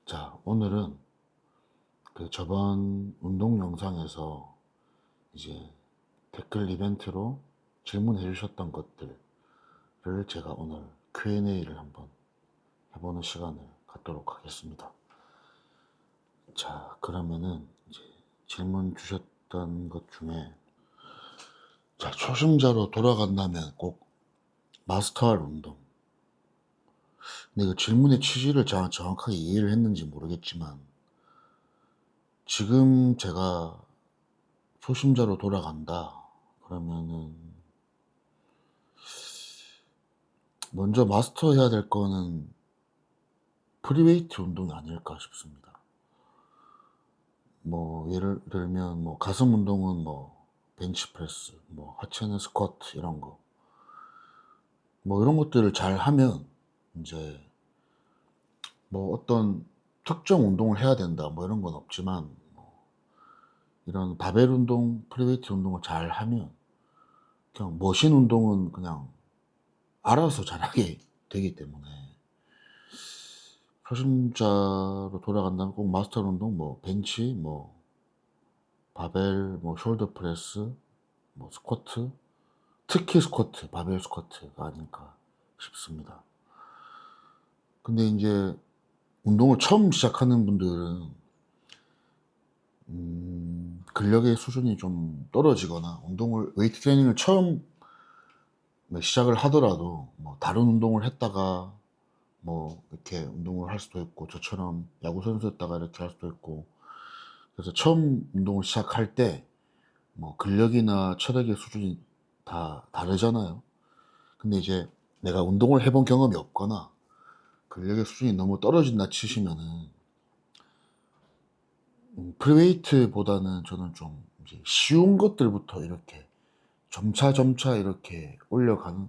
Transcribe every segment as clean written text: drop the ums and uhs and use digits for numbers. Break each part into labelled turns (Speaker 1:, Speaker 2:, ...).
Speaker 1: 자, 오늘은 저번 운동 영상에서 이제 댓글 이벤트로 질문해 주셨던 것들을 제가 오늘 Q&A를 한번 해보는 시간을 갖도록 하겠습니다. 자, 그러면은 이제 질문 주셨던 것 중에, 자, 초심자로 돌아간다면 꼭 마스터할 운동. 근데 그 질문의 취지를 정확하게 이해를 했는지 모르겠지만, 지금 제가 초심자로 돌아간다 그러면은 먼저 마스터해야 될 거는 프리웨이트 운동이 아닐까 싶습니다. 뭐 예를 들면 뭐 가슴 운동은 뭐 벤치프레스, 뭐 하체는 스쿼트 이런 거, 뭐 이런 것들을 잘 하면 이제 뭐 어떤 특정 운동을 해야 된다 뭐 이런 건 없지만, 뭐 이런 바벨 운동, 프리웨이트 운동을 잘 하면 그냥 머신 운동은 그냥 알아서 잘하게 되기 때문에, 초심자로 돌아간다면 꼭 마스터 운동, 뭐 벤치, 뭐 바벨, 뭐 숄더 프레스, 뭐 스쿼트, 특히 스쿼트, 바벨 스쿼트가 아닐까 싶습니다. 근데 이제 운동을 처음 시작하는 분들은 근력의 수준이 좀 떨어지거나, 운동을 웨이트 트레이닝을 처음 뭐 시작을 하더라도 뭐 다른 운동을 했다가 뭐 이렇게 운동을 할 수도 있고, 저처럼 야구 선수였다가 이렇게 할 수도 있고, 그래서 처음 운동을 시작할 때 뭐 근력이나 체력의 수준이 다 다르잖아요. 근데 이제 내가 운동을 해본 경험이 없거나 근력의 수준이 너무 떨어진다 치시면은, 프리웨이트보다는 저는 좀 이제 쉬운 것들부터 이렇게 점차 이렇게 올려가는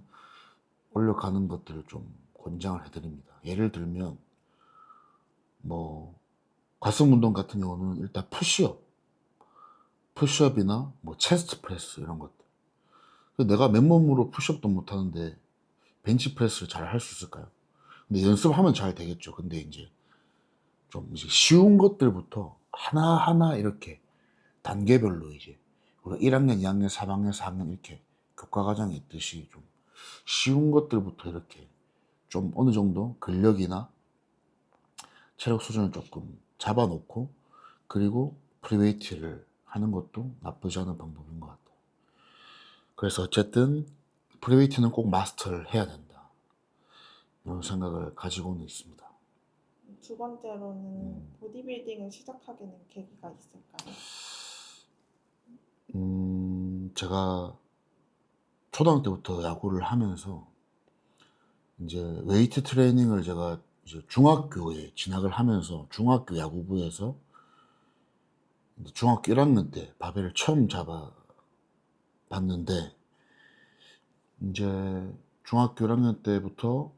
Speaker 1: 것들을 좀 권장을 해드립니다. 예를 들면 뭐 가슴 운동 같은 경우는 일단 푸시업이나 뭐 체스트 프레스 이런 것들. 내가 맨몸으로 푸시업도 못 하는데 벤치프레스를 잘 할 수 있을까요? 근데 연습하면 잘 되겠죠. 근데 이제 좀 이제 쉬운 것들부터 하나하나 이렇게 단계별로 이제 우리가 1학년, 2학년, 3학년, 4학년 이렇게 교과 과정이 있듯이 좀 쉬운 것들부터 이렇게 좀 어느 정도 근력이나 체력 수준을 조금 잡아놓고, 그리고 프리웨이트를 하는 것도 나쁘지 않은 방법인 것 같아요. 그래서 어쨌든 프리웨이트는 꼭 마스터를 해야 된다, 이런 생각을 가지고는 있습니다.
Speaker 2: 두 번째로는
Speaker 1: 음,
Speaker 2: 보디빌딩을 시작하게 된 계기가 있을까요?
Speaker 1: 제가 초등학교 때부터 야구를 하면서 이제 웨이트 트레이닝을 제가 이제 중학교에 진학을 하면서 중학교 야구부에서 이제 중학교 1학년 때 바벨을 처음 잡아 봤는데, 이제 중학교 1학년 때부터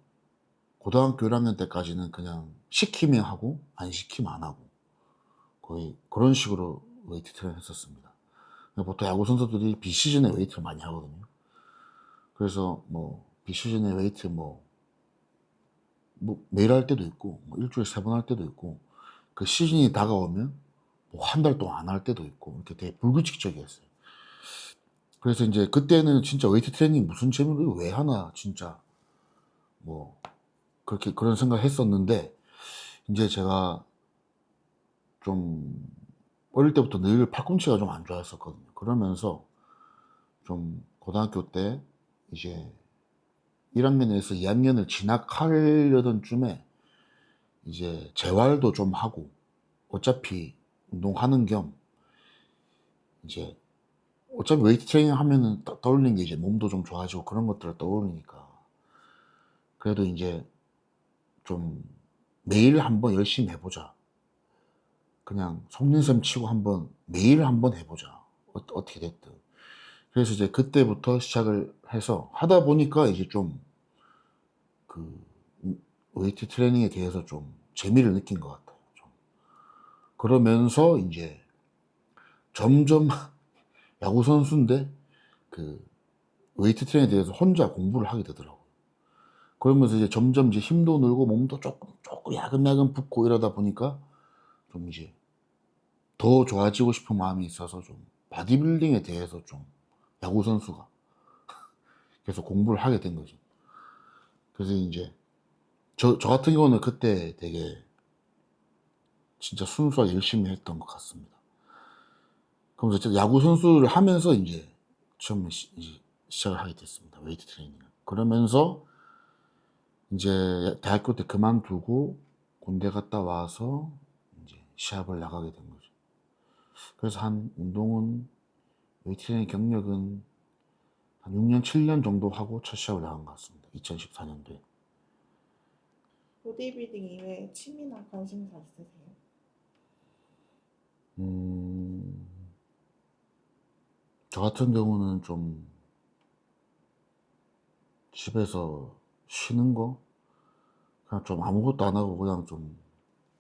Speaker 1: 고등학교 1학년 때까지는 그냥 시키면 하고 안 시키면 안 하고 거의 그런 식으로 웨이트 트레이닝 했었습니다. 보통 야구 선수들이 비시즌에 웨이트를 많이 하거든요. 그래서 뭐 비시즌에 웨이트 뭐 매일 할 때도 있고, 뭐 일주일에 3번 할 때도 있고, 그 시즌이 다가오면 뭐 한 달 동안 안 할 때도 있고, 이렇게 되게 불규칙적이었어요. 그래서 이제 그때는 진짜 웨이트 트레이닝 무슨 재미로 왜 하나 진짜 뭐 그렇게 그런 생각을 했었는데, 이제 제가 좀 어릴 때부터 늘 팔꿈치가 좀 안 좋아했었거든요. 그러면서 좀 고등학교 때 이제 1학년에서 2학년을 진학하려던 쯤에 이제 재활도 좀 하고, 어차피 운동하는 겸 이제 어차피 웨이트 트레이닝 하면은 떠올리는 게 이제 몸도 좀 좋아지고 그런 것들을 떠오르니까, 그래도 이제 좀 매일 한번 열심히 해보자. 그냥 속는셈 치고 한번 매일 한번 해보자. 어떻게 됐든. 그래서 이제 그때부터 시작을 해서 하다 보니까 이제 좀 그 웨이트 트레이닝에 대해서 좀 재미를 느낀 것 같아요. 좀. 그러면서 이제 점점 야구 선수인데 그 웨이트 트레이닝에 대해서 혼자 공부를 하게 되더라고요. 그러면서 이제 점점 이제 힘도 늘고 몸도 조금 야금야금 붓고 이러다 보니까 좀 이제 더 좋아지고 싶은 마음이 있어서 좀 바디빌딩에 대해서 좀 야구 선수가 계속 공부를 하게 된 거죠. 그래서 이제 저 같은 경우는 그때 되게 진짜 순수하게 열심히 했던 것 같습니다. 그러면서 어쨌든 야구 선수를 하면서 이제 처음에 이제 시작을 하게 됐습니다. 웨이트 트레이닝을. 그러면서 이제 대학교 때 그만두고 군대 갔다 와서 이제 시합을 나가게 된 거죠. 그래서 한 운동은 웨이트 트레이닝 경력은 한 6년, 7년 정도 하고 첫 시합을 나간 것 같습니다. 2014년도에.
Speaker 2: 보디빌딩 이외에 취미나 관심사 있으세요?
Speaker 1: 저 같은 경우는 좀 집에서 쉬는 거, 그냥 좀 아무것도 안 하고 그냥 좀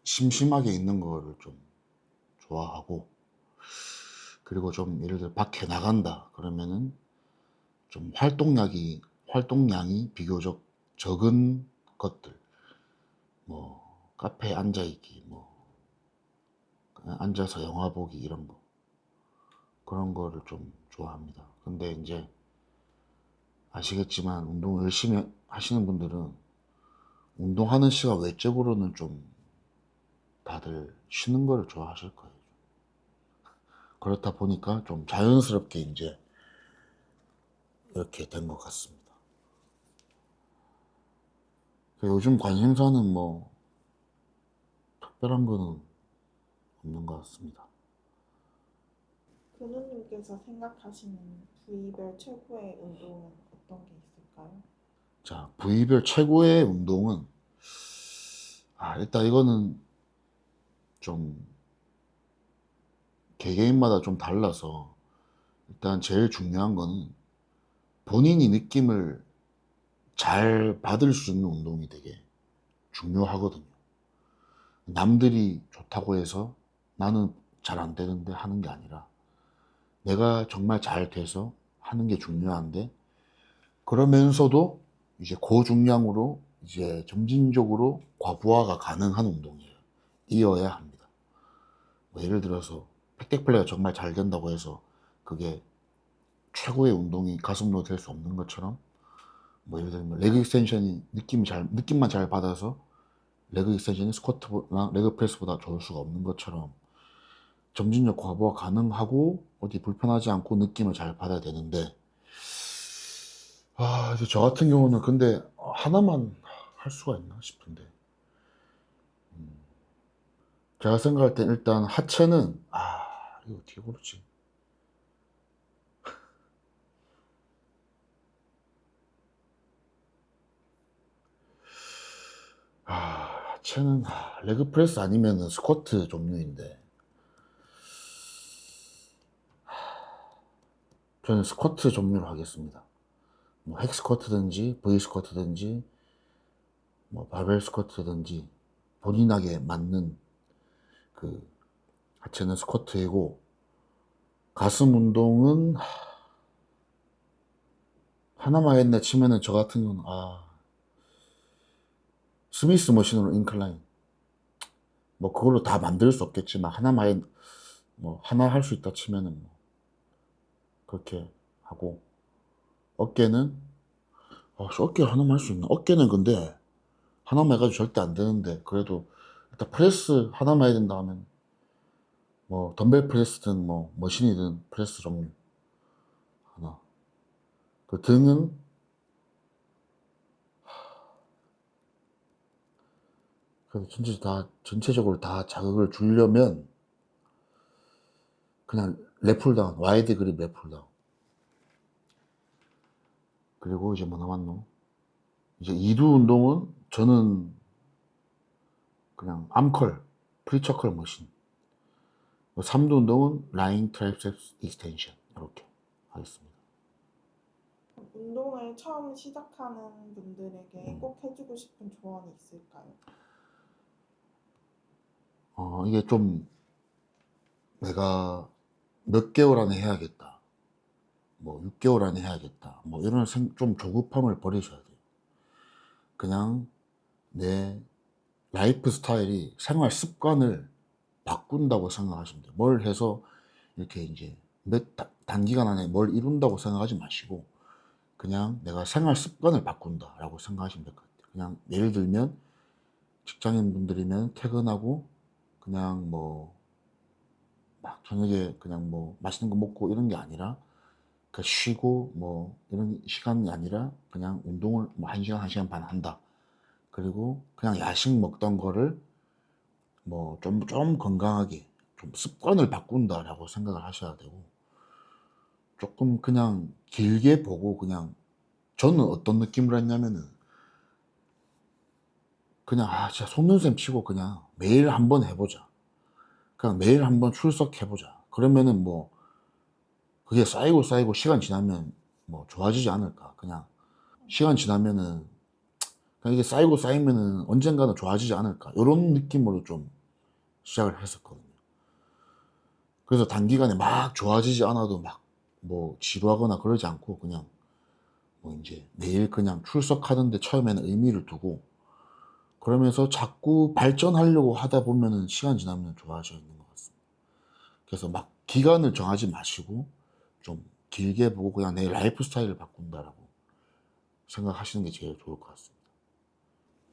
Speaker 1: 심심하게 있는 거를 좀 좋아하고, 그리고 좀 예를 들어 밖에 나간다 그러면은 좀 활동량이 비교적 적은 것들, 뭐 카페에 앉아 있기, 뭐 그냥 앉아서 영화 보기 이런 거, 그런 거를 좀 좋아합니다. 근데 이제 아시겠지만 운동을 열심히 하시는 분들은 운동하는 시간 외적으로는 좀 다들 쉬는 거를 좋아하실 거예요. 그렇다 보니까 좀 자연스럽게 이제 이렇게 된 것 같습니다. 요즘 관심사는 뭐 특별한 거는 없는 것 같습니다.
Speaker 2: 근우님께서 생각하시는 부위별 최고의 운동은 어떤 게 있을까요?
Speaker 1: 자, 부위별 최고의 운동은, 일단 이거는 좀 개개인마다 좀 달라서, 일단 제일 중요한 거는 본인이 느낌을 잘 받을 수 있는 운동이 되게 중요하거든요. 남들이 좋다고 해서 나는 잘 안 되는데 하는 게 아니라, 내가 정말 잘 돼서 하는 게 중요한데, 그러면서도 이제 고중량으로 이제 점진적으로 과부하가 가능한 운동이에요. 이어야 합니다. 뭐 예를 들어서 팩덱플레이가 정말 잘 된다고 해서 그게 최고의 운동이 가슴으로 될 수 없는 것처럼, 뭐 예를 들면 레그 익스텐션이 느낌만 잘 받아서 레그 익스텐션이 스쿼트나 레그 프레스보다 좋을 수가 없는 것처럼, 점진적 과부하 가능하고 어디 불편하지 않고 느낌을 잘 받아야 되는데, 이제 저 같은 경우는 근데 하나만 할 수가 있나 싶은데, 제가 생각할 땐 일단 하체는, 이거 어떻게 고르지? 하체는, 레그 프레스 아니면은 스쿼트 종류인데, 저는 스쿼트 종류로 하겠습니다. 뭐 헥 스쿼트든지 V 스쿼트든지 뭐 바벨 스쿼트든지 본인에게 맞는 그 하체는 스쿼트이고, 가슴 운동은 하나만 했네 치면은 저 같은 경우는 스미스 머신으로 인클라인, 뭐 그걸로 다 만들 수 없겠지만 뭐 하나 할 수 있다 치면은 뭐 그렇게 하고, 어깨는 어깨 하나만 할 수 있나? 어깨는 근데 하나만 해가지고 절대 안 되는데, 그래도 일단 프레스 하나만 해야 된다 하면 뭐 덤벨 프레스든 뭐 머신이든 프레스 종류 하나. 그 등은 그래도 전체적으로 다 자극을 주려면 그냥 랩풀다운, 와이드 그립 랩풀다운. 그리고 이제 뭐 남았노? 이제 2두 운동은 저는 그냥 암컬, 프리처컬 머신. 3두 운동은 라인 트라이셉스 익스텐션 이렇게 하겠습니다.
Speaker 2: 운동을 처음 시작하는 분들에게 꼭 해주고 싶은 조언이 있을까요?
Speaker 1: 이게 좀 내가 몇 개월 안에 해야겠다, 뭐 6개월 안에 해야겠다, 뭐 이런 좀 조급함을 버리셔야 돼요. 그냥 내 라이프 스타일이 생활 습관을 바꾼다고 생각하시면 돼요. 뭘 해서 이렇게 이제 단기간 안에 뭘 이룬다고 생각하지 마시고 그냥 내가 생활 습관을 바꾼다라고 생각하시면 될 것 같아요. 그냥 예를 들면 직장인 분들이면 퇴근하고 그냥 뭐 막 저녁에 그냥 뭐 맛있는 거 먹고 이런 게 아니라 그 쉬고 뭐 이런 시간이 아니라 그냥 운동을 뭐 1시간, 1시간 반 한다. 그리고 그냥 야식 먹던 거를 뭐 좀 건강하게 좀 습관을 바꾼다라고 생각을 하셔야 되고 조금 그냥 길게 보고 그냥 저는 어떤 느낌으로 했냐면은 그냥 진짜 속는 셈 치고 그냥 매일 한번 해보자. 그냥 매일 한번 출석해보자. 그러면은 뭐 그게 쌓이고 시간 지나면 뭐 좋아지지 않을까. 그냥 시간 지나면은 그냥 이게 쌓이면은 언젠가는 좋아지지 않을까. 이런 느낌으로 좀 시작을 했었거든요. 그래서 단기간에 막 좋아지지 않아도 막 뭐 지루하거나 그러지 않고 그냥 뭐 이제 매일 그냥 출석하는데 처음에는 의미를 두고 그러면서 자꾸 발전하려고 하다 보면은 시간 지나면 좋아져 있는 것 같습니다. 그래서 막 기간을 정하지 마시고 좀 길게 보고 그냥 내 라이프 스타일을 바꾼다라고 생각하시는 게 제일 좋을 것 같습니다.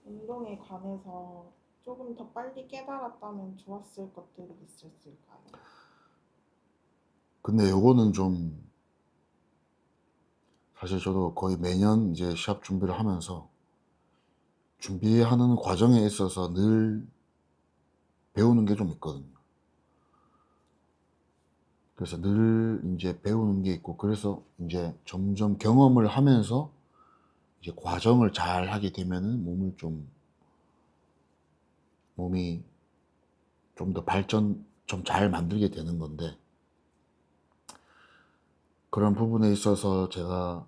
Speaker 2: 운동에 관해서 조금 더 빨리 깨달았다면 좋았을 것들이 있었을까요?
Speaker 1: 근데 요거는 좀 사실 저도 거의 매년 이제 시합 준비를 하면서 준비하는 과정에 있어서 늘 배우는 게 좀 있거든요. 그래서 늘 이제 배우는 게 있고 그래서 이제 점점 경험을 하면서 이제 과정을 잘 하게 되면은 몸이 좀 더 발전 좀 잘 만들게 되는 건데 그런 부분에 있어서 제가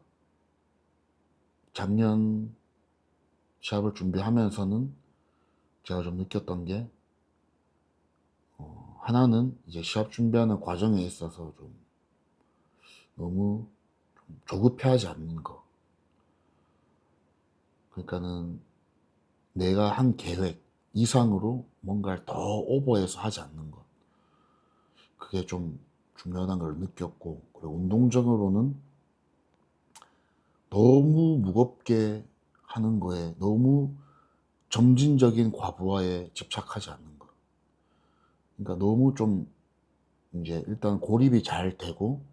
Speaker 1: 작년 시합을 준비하면서는 제가 좀 느꼈던 게 하나는 이제 시합 준비하는 과정에 있어서 좀 너무 좀 조급해하지 않는 거. 그러니까는 내가 한 계획 이상으로 뭔가를 더 오버해서 하지 않는 것. 그게 좀 중요하다는 걸 느꼈고, 그리고 운동적으로는 너무 무겁게 하는 거에 너무 점진적인 과부하에 집착하지 않는 것. 그러니까 너무 좀 이제 일단 고립이 잘 되고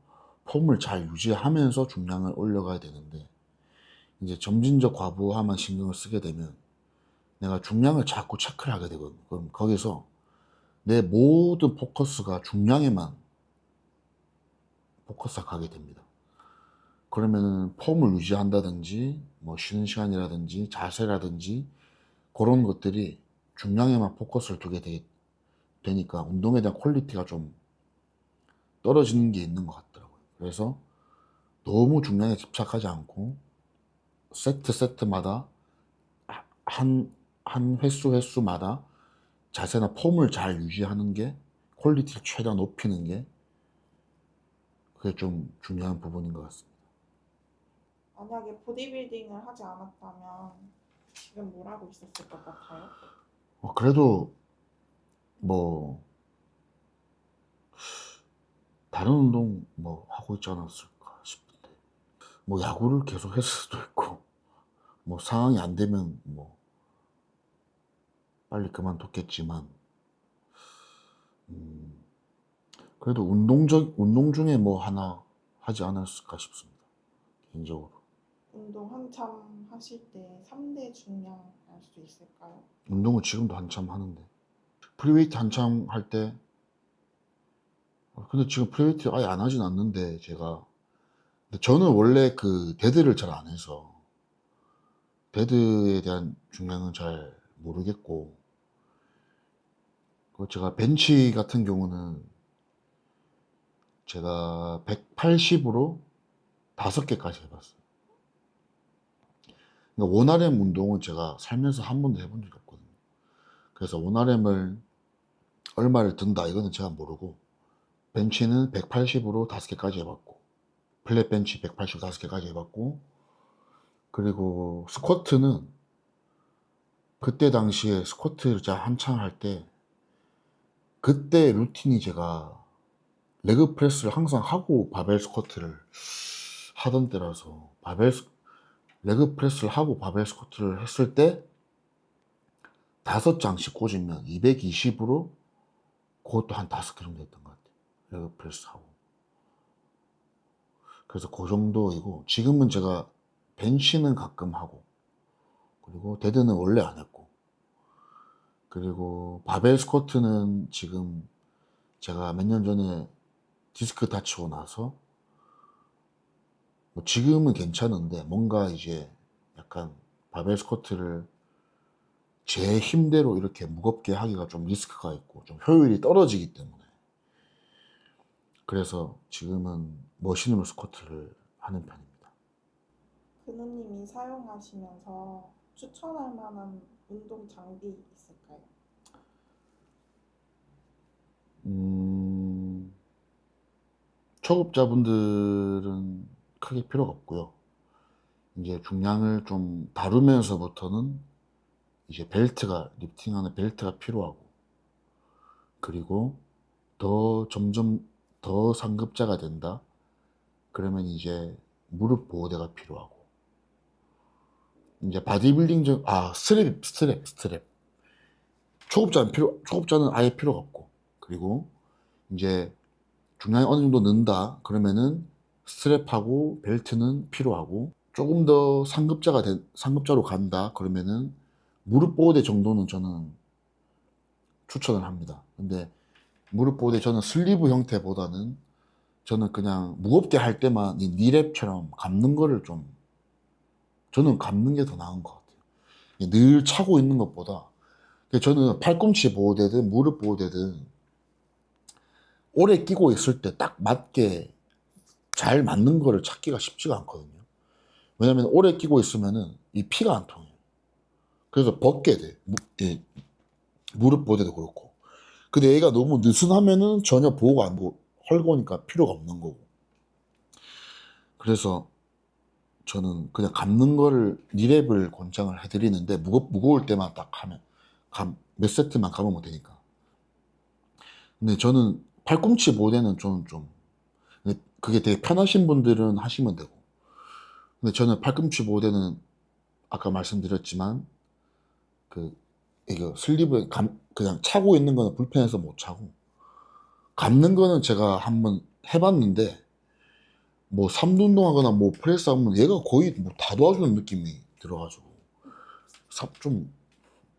Speaker 1: 폼을 잘 유지하면서 중량을 올려가야 되는데 이제 점진적 과부하만 신경을 쓰게 되면 내가 중량을 자꾸 체크를 하게 되거든. 그럼 거기서 내 모든 포커스가 중량에만 포커스가 가게 됩니다. 그러면은 폼을 유지한다든지 뭐 쉬는 시간이라든지 자세라든지 그런 것들이 중량에만 포커스를 되니까 운동에 대한 퀄리티가 좀 떨어지는 게 있는 것 같더라고요. 그래서 너무 중량에 집착하지 않고 세트마다 한 횟수마다 자세나 폼을 잘 유지하는 게 퀄리티를 최대한 높이는 게 그게 좀 중요한 부분인 것 같습니다.
Speaker 2: 만약에 보디빌딩을 하지 않았다면 지금 뭘 하고 있었을 것 같아요?
Speaker 1: 그래도 뭐 다른 운동 뭐 하고 있지 않았을까 싶은데 뭐 야구를 계속 했을 수도 있고 뭐 상황이 안 되면 뭐 빨리 그만뒀겠지만 음, 그래도 운동 중에 뭐 하나 하지 않았을까 싶습니다. 개인적으로.
Speaker 2: 운동 한참 하실 때 3대 중량 알 수 있을까요?
Speaker 1: 운동은 지금도 한참 하는데 프리웨이트 한참 할 때 근데 지금 프리웨이트 아예 안 하진 않는데 제가 근데 저는 원래 그 데드를 잘 안 해서 데드에 대한 중량은 잘 모르겠고 그 제가 벤치 같은 경우는 제가 180으로 5개까지 해봤어요. 그러니까 원RM 운동은 제가 살면서 한 번도 해본 적이 없거든요. 그래서 원RM을 얼마를 든다 이거는 제가 모르고 벤치는 180으로 5개까지 해봤고 플랫 벤치 180 5개까지 해봤고 그리고 스쿼트는 그때 당시에 스쿼트 제가 한창 할 때, 그때 루틴이 제가 레그 프레스를 항상 하고 바벨 스쿼트를 하던 때라서, 레그 프레스를 하고 바벨 스쿼트를 했을 때 5장씩 꽂으면 220으로 그것도 한 5개 정도 했던 것 같아요. 레그 프레스 하고. 그래서 그 정도이고, 지금은 제가 벤치는 가끔 하고, 그리고 데드는 원래 안 했고, 그리고 바벨 스쿼트는 지금 제가 몇 년 전에 디스크 다치고 나서 뭐 지금은 괜찮은데, 뭔가 이제 약간 바벨 스쿼트를 제 힘대로 이렇게 무겁게 하기가 좀 리스크가 있고 좀 효율이 떨어지기 때문에, 그래서 지금은 머신으로 스쿼트를 하는 편입니다.
Speaker 2: 근우님이 사용하시면서 추천할 만한 운동 장비 있을까요?
Speaker 1: 음, 초급자분들은 크게 필요가 없고요. 이제 중량을 좀 다루면서부터는 이제 리프팅하는 벨트가 필요하고, 그리고 점점 더 상급자가 된다? 그러면 이제 무릎 보호대가 필요하고, 이제 스트랩. 초급자는 아예 필요가 없고, 그리고 이제 중량이 어느 정도 는다? 그러면은 스트랩하고 벨트는 필요하고, 조금 더 상급자로 간다? 그러면은 무릎 보호대 정도는 저는 추천을 합니다. 근데 무릎 보호대 저는 슬리브 형태보다는 저는 그냥 무겁게 할 때만 이 니랩처럼 감는 거를 저는 감는 게 더 나은 것 같아요. 늘 차고 있는 것보다. 저는 팔꿈치 보호대든 무릎 보호대든 오래 끼고 있을 때 딱 맞게 잘 맞는 거를 찾기가 쉽지가 않거든요. 왜냐면 오래 끼고 있으면은 이 피가 안 통해요. 그래서 벗게 돼. 예, 무릎 보호대도 그렇고. 근데 얘가 너무 느슨하면은 전혀 보호가 안 되고 헐거우니까 필요가 없는 거고. 그래서 저는 그냥 감는 거를 니랩을 권장을 해드리는데, 무거울 때만 딱 하면 몇 세트만 감으면 되니까. 근데 저는 팔꿈치 보호대는 근데 그게 되게 편하신 분들은 하시면 되고, 근데 저는 팔꿈치 보호대는 아까 말씀드렸지만 그 이거 그냥 차고 있는 거는 불편해서 못 차고, 감는 거는 제가 한번 해봤는데 뭐 삼두 운동하거나 뭐 프레스 하면 얘가 거의 뭐 다 도와주는 느낌이 들어가지고 좀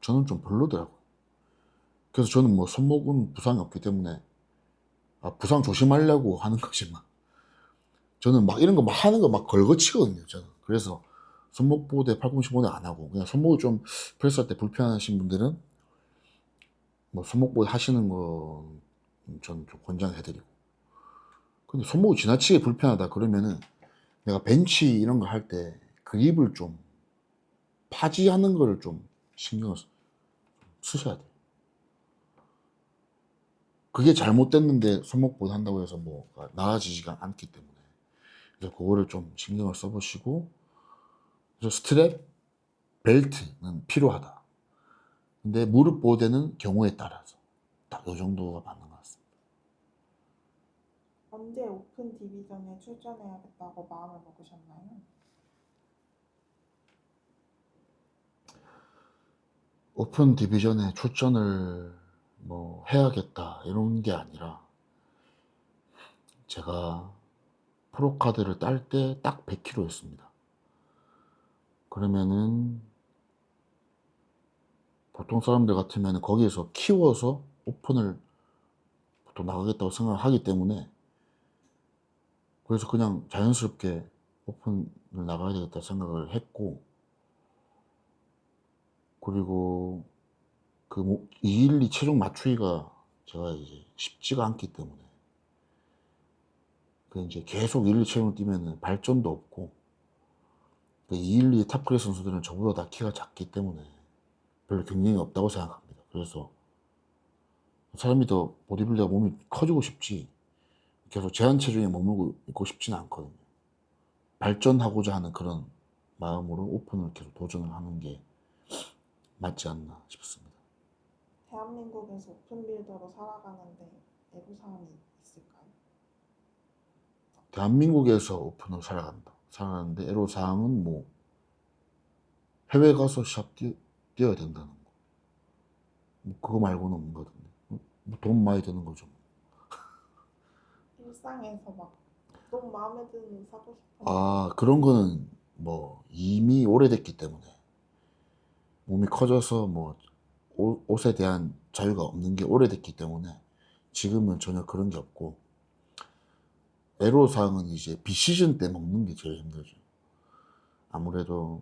Speaker 1: 저는 좀 별로더라고요. 그래서 저는 뭐 손목은 부상이 없기 때문에 부상 조심하려고 하는 거지만, 저는 막 이런 거 막 하는 거 막 걸거치거든요, 저는. 그래서 손목 보호대, 팔꿈치 보호대 안 하고, 그냥 손목이 좀 프레스할 때 불편하신 분들은 뭐 손목 보호대 하시는 거 저는 좀 권장해드리고. 근데 손목이 지나치게 불편하다 그러면은 내가 벤치 이런 거 할 때 그립을 좀 파지하는 거를 좀 신경을 쓰셔야 돼요. 그게 잘못됐는데 손목 보호대 한다고 해서 뭐 나아지지가 않기 때문에, 그래서 그거를 좀 신경을 써보시고, 그래서 스트랩, 벨트는 필요하다. 근데 무릎 보호대는 경우에 따라서 딱 이 정도가 맞는 것 같습니다.
Speaker 2: 언제 오픈 디비전에 출전해야겠다고 마음을 먹으셨나요?
Speaker 1: 오픈 디비전에 출전을 뭐 해야겠다 이런 게 아니라, 제가 프로카드를 딸 때 딱 100kg였습니다. 그러면은 보통 사람들 같으면 거기에서 키워서 오픈을 보통 나가겠다고 생각을 하기 때문에, 그래서 그냥 자연스럽게 오픈을 나가야 되겠다 생각을 했고, 그리고 212 체중 맞추기가 제가 이제 쉽지가 않기 때문에, 이제 계속 212 체중을 뛰면 발전도 없고, 212 탑클래스 선수들은 저보다 다 키가 작기 때문에 별로 경쟁이 없다고 생각합니다. 그래서 사람이 더 보디빌더가 몸이 커지고 싶지 계속 제한 체중에 머물고 있고 싶지는 않거든요. 발전하고자 하는 그런 마음으로 오픈을 계속 도전을 하는 게 맞지 않나 싶습니다.
Speaker 2: 대한민국에서 오픈 빌더로 살아가는데 애로사항이 있을까요?
Speaker 1: 대한민국에서 오픈을 살아가는데 애로사항은 뭐 해외 가서 시합 뛰어야 된다는 거. 뭐 그거 말고는 없는 것 같은데. 뭐돈 많이 드는 거죠.
Speaker 2: 일상에서 막 너무 마음에 드는 사고 싶은
Speaker 1: 아, 그런 거는 뭐 이미 오래됐기 때문에 몸이 커져서 뭐 옷에 대한 자유가 없는 게 오래됐기 때문에 지금은 전혀 그런 게 없고, 애로사항은 이제 비시즌 때 먹는 게 제일 힘들죠. 아무래도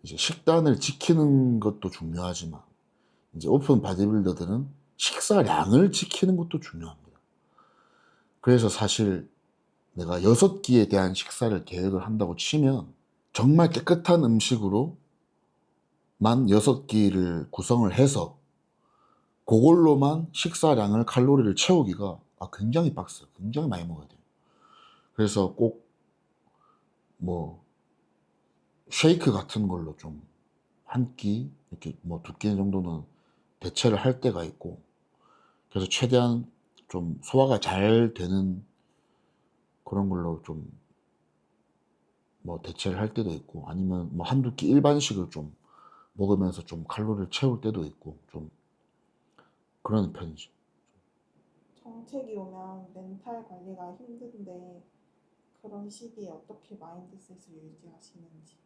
Speaker 1: 이제 식단을 지키는 것도 중요하지만 이제 오픈 바디빌더들은 식사량을 지키는 것도 중요합니다. 그래서 사실 내가 6끼에 대한 식사를 계획을 한다고 치면 정말 깨끗한 음식으로만 6끼를 구성을 해서 그걸로만 식사량을 칼로리를 채우기가 굉장히 빡세요. 굉장히 많이 먹어야 돼요. 그래서 꼭 뭐 쉐이크 같은 걸로 좀 한 끼 이렇게 뭐 2끼 정도는 대체를 할 때가 있고, 그래서 최대한 좀 소화가 잘 되는 그런 걸로 좀 뭐 대체를 할 때도 있고, 아니면 뭐 한두 끼 일반식을 좀 먹으면서 좀 칼로리를 채울 때도 있고, 좀 그런 편이죠.
Speaker 2: 정책이 오면 멘탈 관리가 힘든데 그런 시기에 어떻게 마인드셋을 유지하시는지.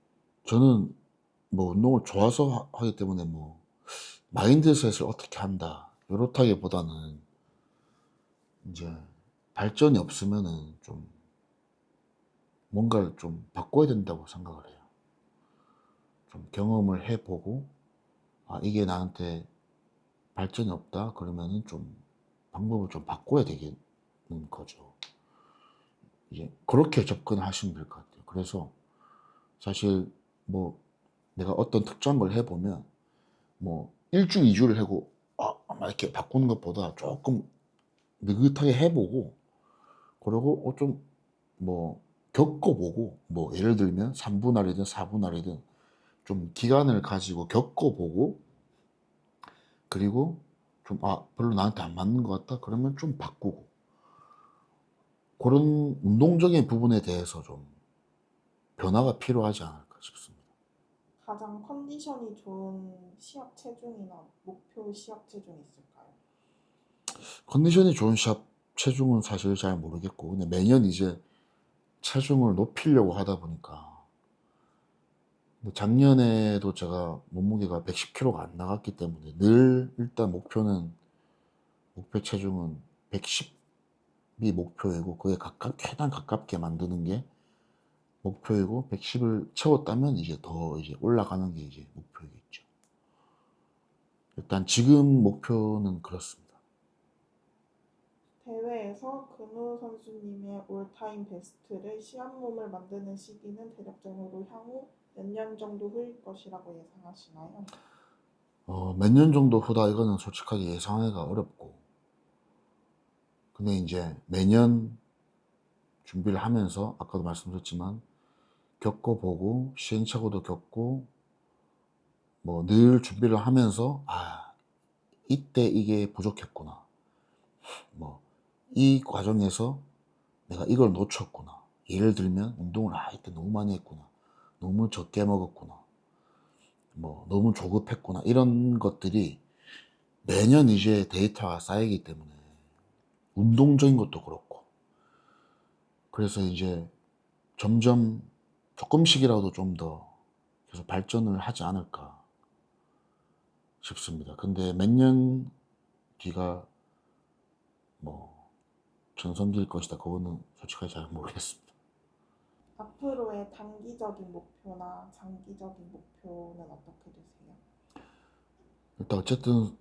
Speaker 1: 저는 뭐 운동을 좋아서 하기 때문에 뭐 마인드셋을 어떻게 한다 이렇다기보다는 이제 발전이 없으면은 좀 뭔가를 좀 바꿔야 된다고 생각을 해요. 좀 경험을 해보고, 이게 나한테 발전이 없다 그러면은 좀 방법을 좀 바꿔야 되겠는 거죠. 이제 그렇게 접근하시면 될 것 같아요. 그래서 사실 뭐 내가 어떤 특정한 걸 해보면 뭐 1주 2주를 하고 막 이렇게 바꾸는 것보다 조금 느긋하게 해보고, 그리고 좀 뭐 겪어보고, 뭐 예를 들면 3분할이든 4분할이든 좀 기간을 가지고 겪어보고, 그리고 좀 별로 나한테 안 맞는 것 같다 그러면 좀 바꾸고, 그런 운동적인 부분에 대해서 좀 변화가 필요하지 않을까 싶습니다.
Speaker 2: 가장 컨디션이 좋은 시합 체중이나 목표 시합 체중 있을까요?
Speaker 1: 컨디션이 좋은 시합 체중은 사실 잘 모르겠고, 근데 매년 이제 체중을 높이려고 하다 보니까, 뭐 작년에도 제가 몸무게가 110kg가 안 나갔기 때문에 늘 일단 목표 체중은 110이 목표이고, 그에 최대한 가깝게 만드는 게 목표이고, 110을 채웠다면 이제 더 이제 올라가는 게 이제 목표이겠죠. 일단 지금 목표는 그렇습니다.
Speaker 2: 대회에서 근우 선수님의 올타임 베스트를 시합 몸을 만드는 시기는 대략적으로 향후 몇 년 정도 후일 것이라고 예상하시나요?
Speaker 1: 몇 년 정도 후다 이거는 솔직하게 예상하기가 어렵고, 근데 이제 매년 준비를 하면서 아까도 말씀드렸지만 겪어보고 시행착오도 겪고 뭐 늘 준비를 하면서 이때 이게 부족했구나, 뭐 이 과정에서 내가 이걸 놓쳤구나, 예를 들면 운동을 이때 너무 많이 했구나, 너무 적게 먹었구나, 뭐 너무 조급했구나, 이런 것들이 매년 이제 데이터가 쌓이기 때문에 운동적인 것도 그렇고, 그래서 이제 점점 조금씩이라도 좀 더 계속 발전을 하지 않을까 싶습니다. 근데 몇 년 뒤가 뭐 전성기일 것이다 그거는 솔직하게 잘 모르겠습니다.
Speaker 2: 앞으로의 단기적인 목표나 장기적인 목표는 어떻게 되세요?
Speaker 1: 일단 어쨌든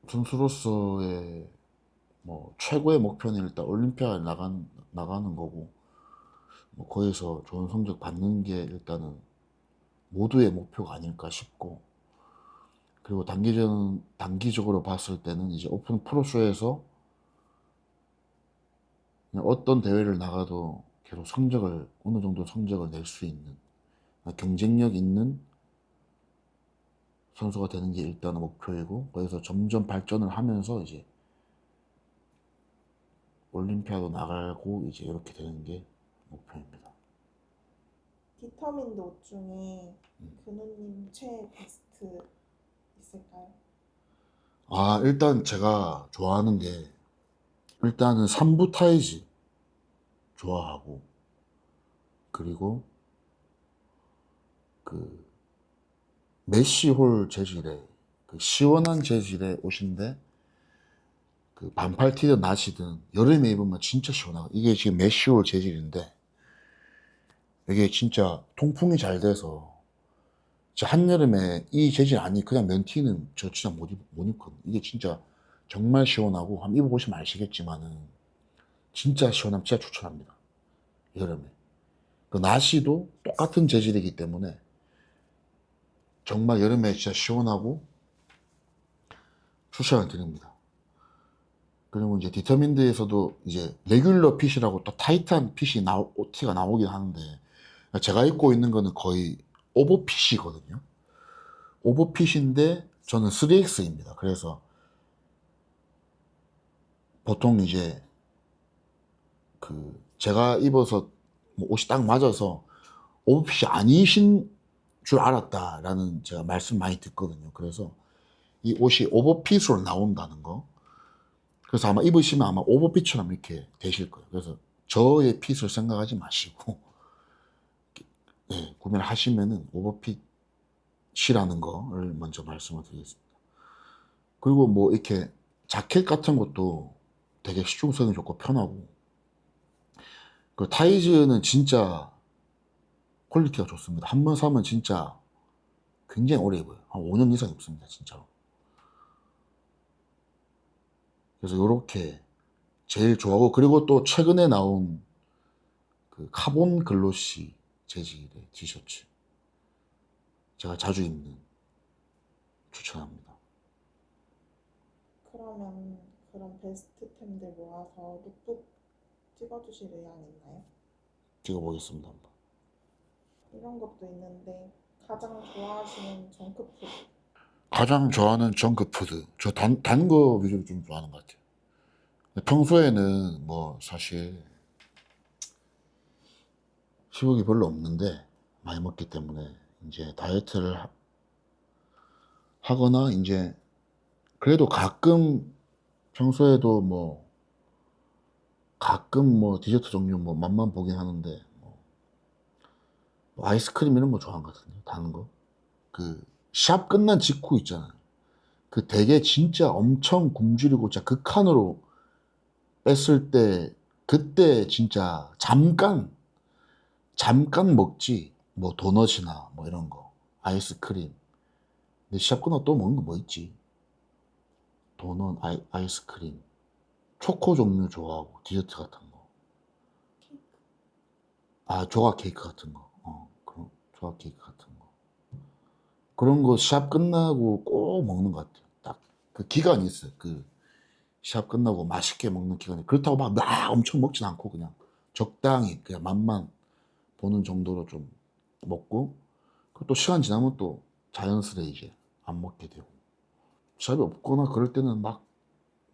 Speaker 1: 선수로서의 뭐 최고의 목표는 일단 올림피아에 나가는 거고, 뭐 거기서 좋은 성적 받는 게 일단은 모두의 목표가 아닐까 싶고, 그리고 단기적으로 봤을 때는 이제 오픈 프로쇼에서 그냥 어떤 대회를 나가도 계속 어느 정도 성적을 낼 수 있는, 경쟁력 있는 선수가 되는 게 일단은 목표이고, 그래서 점점 발전을 하면서 이제 올림피아도 나가고 이제 이렇게 되는 게 목표입니다.
Speaker 2: 디터민드 옷 중에 근우님 최애 베스트 있을까요?
Speaker 1: 일단 제가 좋아하는 게, 일단은 3부 타이즈 좋아하고, 그리고 그 메쉬홀 재질의 그 시원한 재질의 옷인데, 그 반팔티든 나시든 여름에 입으면 진짜 시원하고, 이게 지금 메쉬홀 재질인데 이게 진짜 통풍이 잘 돼서 진짜 한여름에 이 재질 아니 그냥 면티는 저 진짜 못 입거든요. 이게 진짜 정말 시원하고, 한번 입어보시면 아시겠지만은 진짜 시원함 진짜 추천합니다. 여름에. 그 나시도 똑같은 재질이기 때문에 정말 여름에 진짜 시원하고 추천을 드립니다. 그리고 이제 디터민드에서도 이제 레귤러 핏이라고 또 타이트한 핏이 OT가 나오긴 하는데, 제가 입고 있는 거는 거의 오버핏이거든요. 오버핏인데 저는 3X입니다. 그래서 보통 이제 그 제가 입어서 뭐 옷이 딱 맞아서 오버핏이 아니신 줄 알았다라는 제가 말씀 많이 듣거든요. 그래서 이 옷이 오버핏으로 나온다는 거. 그래서 아마 입으시면 아마 오버핏처럼 이렇게 되실 거예요. 그래서 저의 핏을 생각하지 마시고 네, 구매를 하시면은 오버핏이라는 거를 먼저 말씀을 드리겠습니다. 그리고 뭐 이렇게 자켓 같은 것도 되게 실용성이 좋고 편하고, 그 타이즈는 진짜 퀄리티가 좋습니다. 한 번 사면 진짜 굉장히 오래 입어요. 한 5년 이상 입습니다, 진짜로. 그래서 이렇게 제일 좋아하고, 그리고 또 최근에 나온 그 카본 글로시 재질의 티셔츠 제가 자주 입는, 추천합니다.
Speaker 2: 그러면 그런 베스트템들 모아서 룩북 찍어주실 의향 있나요?
Speaker 1: 찍어보겠습니다, 한번.
Speaker 2: 이런 것도 있는데 가장 좋아하시는 정크푸드.
Speaker 1: 가장 좋아하는 정크푸드, 저 단 거 위주로 좀 좋아하는 것 같아요. 평소에는 뭐 사실 식욕이 별로 없는데 많이 먹기 때문에 이제 다이어트를 하거나, 이제 그래도 가끔 평소에도 뭐 가끔 뭐 디저트 종류 뭐 맛만 보긴 하는데, 뭐 아이스크림 이런 거 좋아하는 것 같은데, 다른 거. 그 샵 끝난 직후 있잖아요. 그 되게 진짜 엄청 굶주리고 진짜 극한으로 뺐을 때, 그때 진짜 잠깐 먹지. 뭐 도넛이나 뭐 이런 거, 아이스크림. 근데 샵 끝나고 또 먹는 거 뭐 있지? 도넛, 아이스크림, 초코 종류 좋아하고, 디저트 같은 거. 조각 케이크 같은 거. 그런 조각 케이크 같은 거. 그런 거 샵 끝나고 꼭 먹는 것 같아요. 딱 그 기간이 있어요. 그 샵 끝나고 맛있게 먹는 기간이. 그렇다고 막 엄청 먹진 않고 그냥 적당히 그냥 맛만 보는 정도로 좀 먹고, 그리고 또 시간 지나면 또 자연스레 이제 안 먹게 되고. 샵이 없거나 그럴 때는 막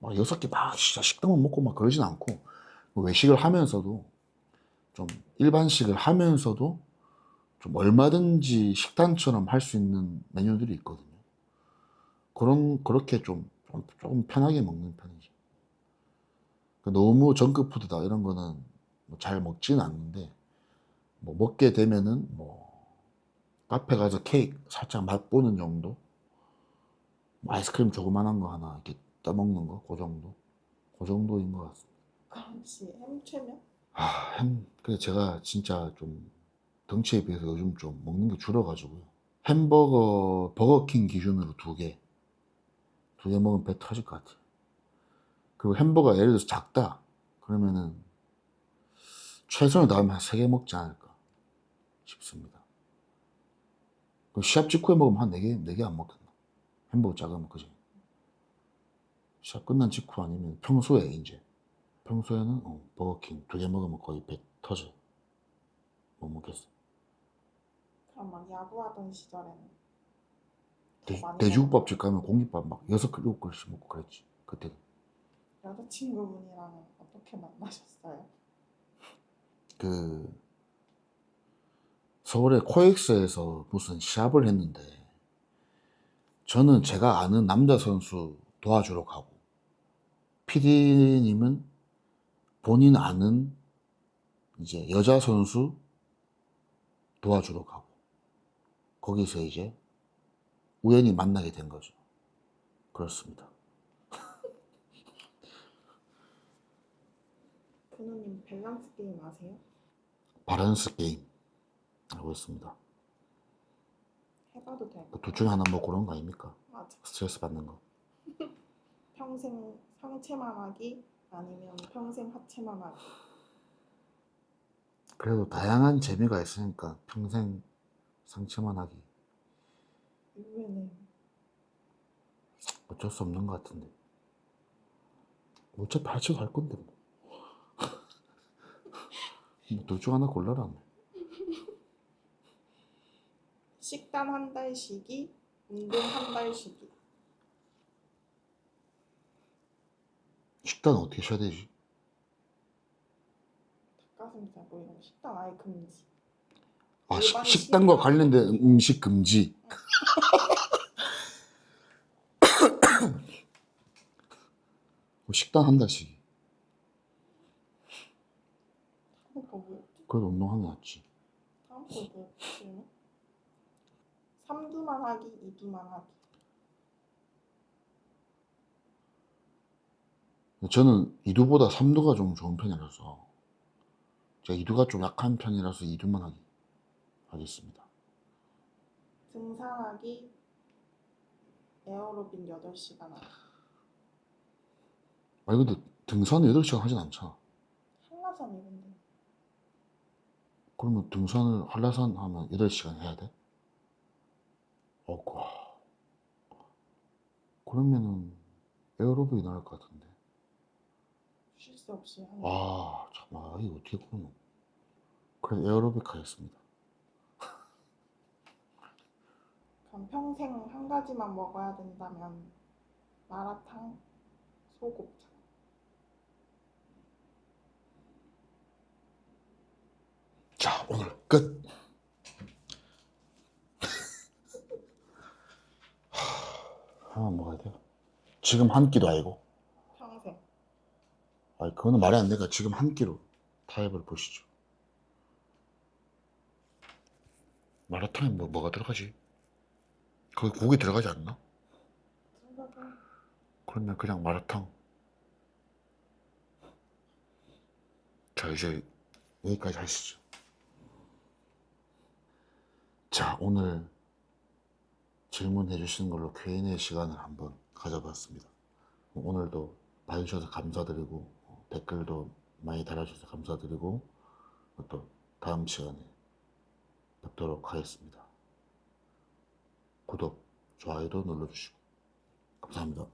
Speaker 1: 6개 막 진짜 식당만 먹고 막 그러진 않고, 외식을 하면서도 좀 일반식을 하면서도 좀 얼마든지 식단처럼 할 수 있는 메뉴들이 있거든요. 그렇게 조금 편하게 먹는 편이죠. 너무 정크푸드다 이런 거는 뭐잘 먹지는 않는데, 뭐 먹게 되면은 뭐 카페 가서 케이크 살짝 맛보는 정도, 뭐 아이스크림 조그만한 거 하나 이렇게 떠먹는 거, 그 정도인 것 같습니다.
Speaker 2: 그럼 혹시 햄최면?
Speaker 1: 그래 제가 진짜 좀 덩치에 비해서 요즘 좀 먹는 게 줄어가지고요. 햄버거 버거킹 기준으로 두 개 먹으면 배 터질 것 같아요. 그리고 햄버거가 예를 들어서 작다 그러면은 최선을 다하면 한 3개 먹지 않을까 싶습니다. 그 시합 직후에 먹으면 한 4개 안 먹겠나? 햄버거 작으면, 그지? 시합 끝난 직후 아니면 평소에는 버거킹 2개 먹으면 거의 배 터져. 못 먹겠어.
Speaker 2: 그럼 막 야구하던 시절에는 많이
Speaker 1: 돼지국밥집 가면 공깃밥 막 6그릇 7그릇씩 먹고 그랬지 그때.
Speaker 2: 여자친구분이랑 어떻게 만나셨어요?
Speaker 1: 그 서울의 코엑스에서 무슨 시합을 했는데 저는 제가 아는 남자 선수 도와주러 가고 PD님은 본인 아는 이제 여자 선수 도와주러 가고 거기서 이제 우연히 만나게 된 거죠. 그렇습니다.
Speaker 2: 근우님 밸런스 게임 아세요?
Speaker 1: 바란스 게임 알고 있습니다.
Speaker 2: 해봐도 될까요?
Speaker 1: 둘 중에 하나 뭐 그런 거 아닙니까?
Speaker 2: 맞아.
Speaker 1: 스트레스 받는 거.
Speaker 2: 평생 상체만 하기 아니면 평생 하체만 하기.
Speaker 1: 그래도 다양한 재미가 있으니까 평생 상체만 하기
Speaker 2: 의외네요.
Speaker 1: 어쩔 수 없는 것 같은데. 어차피 하체도 할 건데 뭐. 둘 중 하나 골라라 뭐.
Speaker 2: 식단 한 달 쉬기, 운동 한 달 쉬기.
Speaker 1: 식단 어떻게 쉬어야 되지?
Speaker 2: 닭가슴살 뭐 이런 거 식단 아예 금지.
Speaker 1: 아,
Speaker 2: 일반
Speaker 1: 식단과
Speaker 2: 식단.
Speaker 1: 관련된 음식 금지. 식단 한 달씩.
Speaker 2: 다음 거 뭐였지?
Speaker 1: 그래도 운동하는 게 낫지.
Speaker 2: 다음 거 뭐였지? 3두만 하기, 2두만 하기.
Speaker 1: 저는 2두보다 3두가 좀 좋은 편이라서 제가 2두가 좀 약한 편이라서 2두만 하겠습니다.
Speaker 2: 등산하기, 에어로빅 8시간 하기.
Speaker 1: 아니 근데 등산을 8시간 하진 않잖아.
Speaker 2: 한라산 이런데.
Speaker 1: 그러면 등산을 한라산 하면 8시간 해야 돼? 어구. 그러면은 에어로빅이 나을 것 같은데.
Speaker 2: 쉴 새 없이 하는.
Speaker 1: 아, 참, 이거 어떻게 그러노? 그래서 에어로빅 하겠습니다.
Speaker 2: 그럼 평생 한 가지만 먹어야 된다면 마라탕, 소곱창.
Speaker 1: 자, 오늘 끝. 하나 먹어야 돼요. 지금 한 끼도 아니고.
Speaker 2: 평생.
Speaker 1: 아니, 그거는 말이 안 되니까 지금 한 끼로 타협을 보시죠. 마라탕에 뭐가 들어가지? 거기 고기 들어가지 않나?
Speaker 2: 들어가고.
Speaker 1: 그러면 그냥 마라탕. 자, 이제 여기까지 하시죠. 자, 오늘 질문해 주시는 걸로 Q&A 시간을 한번 가져봤습니다. 오늘도 봐주셔서 감사드리고 댓글도 많이 달아주셔서 감사드리고 또 다음 시간에 뵙도록 하겠습니다. 구독, 좋아요도 눌러주시고 감사합니다.